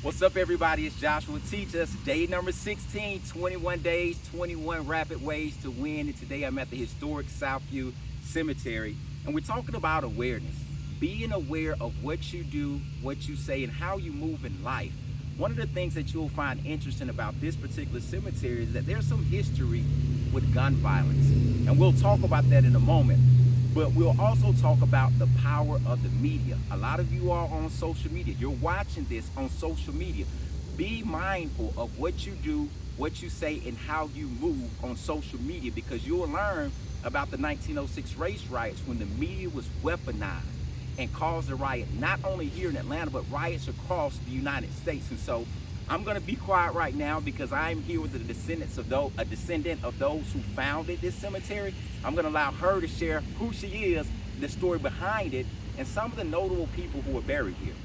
What's up, everybody? It's Joshua. Teach us day number 16, 21 days, 21 rapid ways to win. And today I'm at the historic Southview Cemetery, and we're talking about awareness. Being aware of what you do, what you say, and how you move in life. One of the things that you'll find interesting about this particular cemetery is that there's some history with gun violence. And we'll talk about that in a moment. But we'll also talk about the power of the media. A lot of you are on social media. You're watching this on social media. Be mindful of what you do, what you say, and how you move on social media, because you'll learn about the 1906 race riots when the media was weaponized and caused a riot, not only here in Atlanta, but riots across the United States. And so I'm going to be quiet right now because I'm here with a descendant of those who founded this cemetery. I'm going to allow her to share who she is, the story behind it, and some of the notable people who are buried here.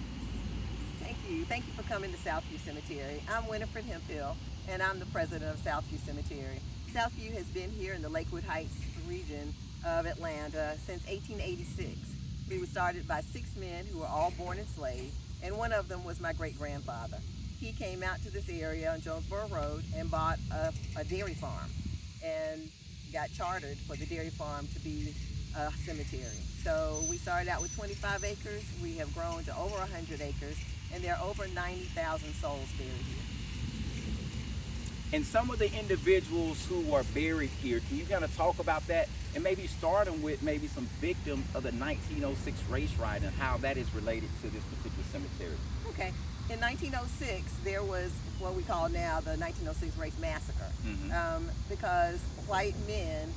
Thank you. Thank you for coming to Southview Cemetery. I'm Winifred Hemphill, and I'm the president of Southview Cemetery. Southview has been here in the Lakewood Heights region of Atlanta since 1886. We were started by 6 men who were all born enslaved, and one of them was my great-grandfather. He came out to this area on Jonesboro Road and bought a dairy farm and got chartered for the dairy farm to be a cemetery. So we started out with 25 acres. We have grown to over 100 acres, and there are over 90,000 souls buried here. And some of the individuals who are buried here, can you kind of talk about that, and maybe starting with maybe some victims of the 1906 race riot and how that is related to this particular cemetery? Okay. In 1906, there was what we call now the 1906 race massacre, because white men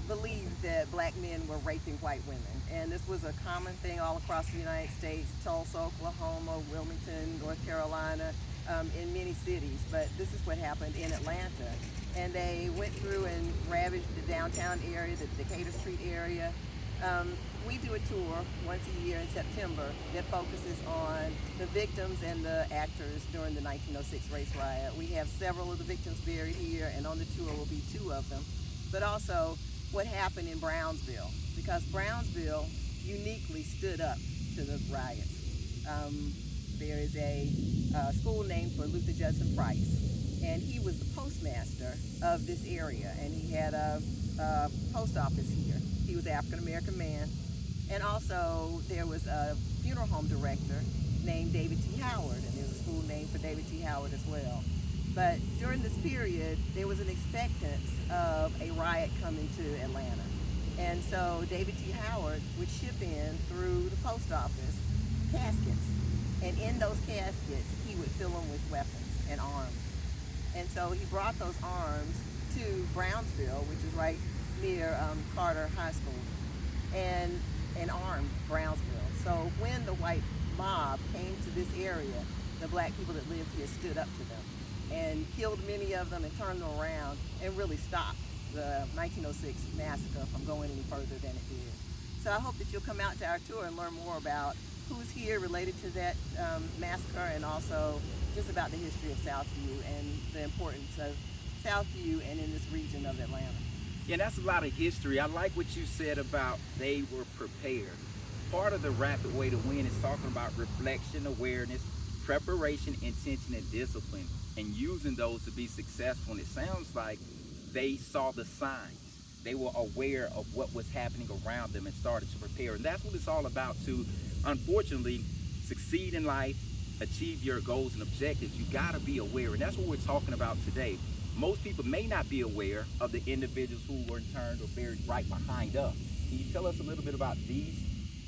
believed that black men were raping white women. And this was a common thing all across the United States, Tulsa, Oklahoma, Wilmington, North Carolina, in many cities. But this is what happened in Atlanta. And they went through and ravaged the downtown area, the Decatur Street area. We do a tour once a year in September that focuses on the victims and the actors during the 1906 race riot. We have several of the victims buried here, and on the tour will be 2 of them. But also what happened in Brownsville, because Brownsville uniquely stood up to the riots. There is a school named for Luther Judson Price, and he was the postmaster of this area, and he had a post office here. He was an African-American man. And also there was a funeral home director named David T. Howard, and there's a school named for David T. Howard as well. But during this period, there was an expectance of a riot coming to Atlanta. And so David T. Howard would ship in through the post office caskets. And in those caskets, he would fill them with weapons and arms. And so he brought those arms to Brownsville, which is right near Carter High School, and armed Brownsville. So when the white mob came to this area, the black people that lived here stood up to them and killed many of them and turned them around and really stopped the 1906 massacre from going any further than it did. So I hope that you'll come out to our tour and learn more about who's here related to that massacre, and also just about the history of Southview and the importance of Southview and in this region of Atlanta. Yeah, that's a lot of history. I like what you said about they were prepared. Part of the rapid way to win is talking about reflection, awareness, preparation, intention, and discipline, and using those to be successful. And it sounds like they saw the signs. They were aware of what was happening around them and started to prepare. And that's what it's all about, to, unfortunately, succeed in life, achieve your goals and objectives. You gotta be aware, and that's what we're talking about today. Most people may not be aware of the individuals who were interned or buried right behind us. Can you tell us a little bit about these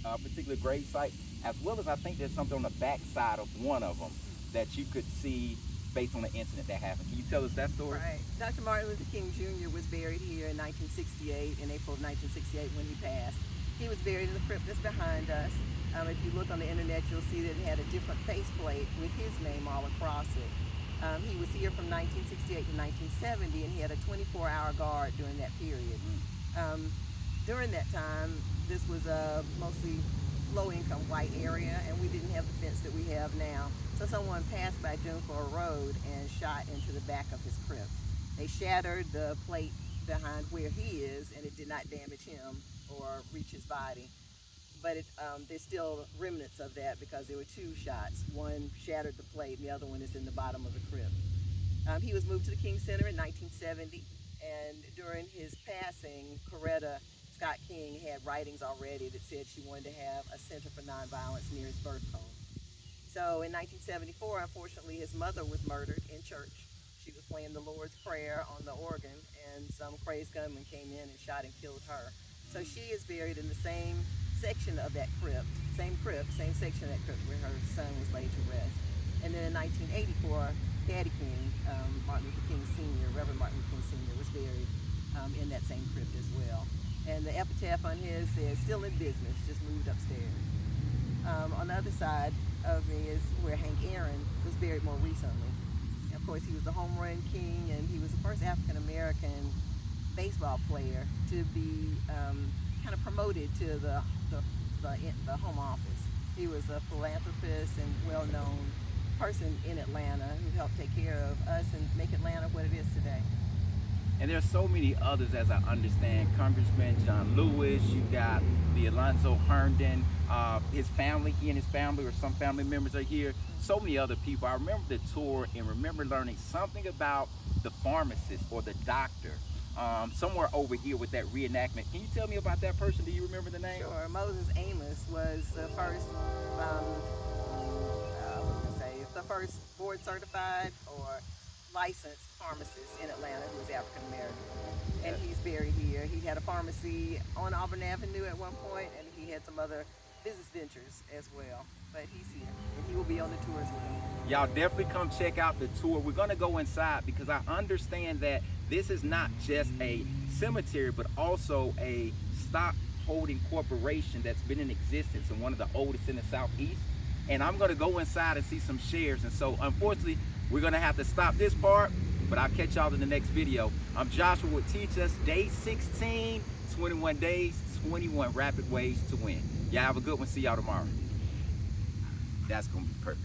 particular grave sites, as well as I think there's something on the back side of one of them that you could see based on the incident that happened? Can you tell us that story? Right. Dr. Martin Luther King Jr. was buried here in 1968, in April of 1968 when he passed. He was buried in the crypt that's behind us. If you look on the internet, you'll see that it had a different faceplate with his name all across it. He was here from 1968 to 1970, and he had a 24-hour guard during that period. During that time, this was a mostly low-income white area, and we didn't have the fence that we have now. So someone passed by Jonesboro Road and shot into the back of his crypt. They shattered the plate behind where he is, and it did not damage him or reach his body. but there's still remnants of that because there were two shots. One shattered the plate, and the other one is in the bottom of the crypt. He was moved to the King Center in 1970, and during his passing, Coretta Scott King had writings already that said she wanted to have a center for nonviolence near his birth home. So in 1974, unfortunately, his mother was murdered in church. She was playing the Lord's Prayer on the organ, and some crazed gunman came in and shot and killed her. So she is buried in the same section of that crypt, same section of that crypt where her son was laid to rest. And then in 1984, Daddy King, Martin Luther King Sr., Reverend Martin Luther King Sr., was buried in that same crypt as well. And the epitaph on his says, "Still in business, just moved upstairs." On the other side of me is where Hank Aaron was buried more recently. Of course, he was the home run king, and he was the first African-American baseball player to be kind of promoted to the home office. He was a philanthropist and well-known person in Atlanta who helped take care of us and make Atlanta what it is today. And there's so many others, as I understand. Congressman John Lewis, you got the Alonzo Herndon, his family, he and his family, or some family members are here. So many other people. I remember the tour and remember learning something about the pharmacist or the doctor somewhere over here with that reenactment. Can you tell me about that person? Do you remember the name? Sure. Moses Amos was the first, the first board certified or licensed pharmacist in Atlanta who was African American. And he's buried here. He had a pharmacy on Auburn Avenue at one point, and he had some other business ventures as well. But he's here, and he will be on the tour as well. Y'all definitely come check out the tour. We're gonna go inside because I understand that this is not just a cemetery, but also a stock holding corporation that's been in existence and one of the oldest in the Southeast. And I'm gonna go inside and see some shares. And so unfortunately, we're gonna have to stop this part, but I'll catch y'all in the next video. I'm Joshua with Teach Us, day 16, 21 days, 21 rapid ways to win. Y'all have a good one. See y'all tomorrow. That's gonna be perfect.